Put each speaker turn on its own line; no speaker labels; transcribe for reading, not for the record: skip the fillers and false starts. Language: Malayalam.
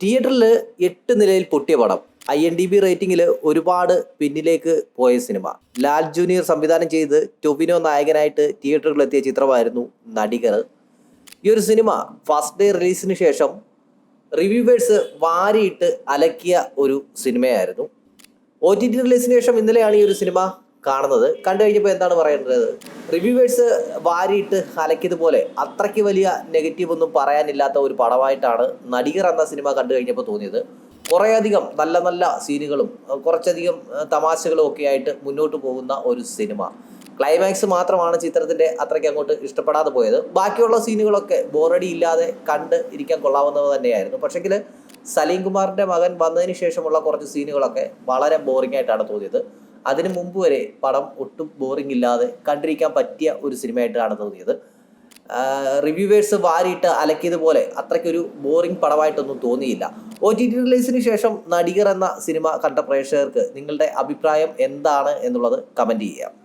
തിയേറ്ററിൽ 8 നിലയിൽ പൊട്ടിയ പടം. IMDb റേറ്റിംഗിൽ ഒരുപാട് പിന്നിലേക്ക് പോയ സിനിമ. ലാൽ ജൂനിയർ സംവിധാനം ചെയ്ത് ടൊവിനോ നായകനായിട്ട് തിയേറ്ററുകളിലെത്തിയ ചിത്രമായിരുന്നു നടികർ. ഈ ഒരു സിനിമ ഫസ്റ്റ് ഡേ റിലീസിന് ശേഷം റിവ്യൂവേഴ്സ് വാരിയിട്ട് അലക്കിയ ഒരു സിനിമയായിരുന്നു. OTT റിലീസിന് ശേഷം ഇന്നലെയാണ് ഈ ഒരു സിനിമ കാണുന്നത്. കണ്ടു കഴിഞ്ഞപ്പോൾ എന്താണ് പറയേണ്ടത്? റിവ്യൂവേഴ്സ് വാരിയിട്ട് അലക്കിയതുപോലെ അത്രയ്ക്ക് വലിയ നെഗറ്റീവ് ഒന്നും പറയാനില്ലാത്ത ഒരു പടമായിട്ടാണ് നടികർ എന്ന സിനിമ കണ്ടു കഴിഞ്ഞപ്പോൾ തോന്നിയത്. കുറേയധികം നല്ല നല്ല സീനുകളും കുറച്ചധികം തമാശകളും ഒക്കെ ആയിട്ട് മുന്നോട്ട് പോകുന്ന ഒരു സിനിമ. ക്ലൈമാക്സ് മാത്രമാണ് ചിത്രത്തിൻ്റെ അത്രയ്ക്ക് അങ്ങോട്ട് ഇഷ്ടപ്പെടാതെ പോയത്. ബാക്കിയുള്ള സീനുകളൊക്കെ ബോറടി ഇല്ലാതെ കണ്ട് ഇരിക്കാൻ കൊള്ളാവുന്നത് തന്നെയായിരുന്നു. പക്ഷെങ്കിൽ സലീം കുമാറിൻ്റെ മകൻ വന്നതിന് ശേഷമുള്ള കുറച്ച് സീനുകളൊക്കെ വളരെ ബോറിംഗ് ആയിട്ടാണ് തോന്നിയത്. അതിനു മുമ്പ് വരെ പടം ഒട്ടും ബോറിംഗ് ഇല്ലാതെ കണ്ടിരിക്കാൻ പറ്റിയ ഒരു സിനിമയായിട്ടാണ് തോന്നിയത്. റിവ്യൂവേഴ്സ് വാരിയിട്ട് അലക്കിയതുപോലെ അത്രയ്ക്കൊരു ബോറിംഗ് പടമായിട്ടൊന്നും തോന്നിയില്ല. OTT റിലീസിന് ശേഷം നടികർ എന്ന സിനിമ കണ്ട പ്രേക്ഷകർക്ക് നിങ്ങളുടെ അഭിപ്രായം എന്താണ് എന്നുള്ളത് കമൻറ്റ് ചെയ്യാം.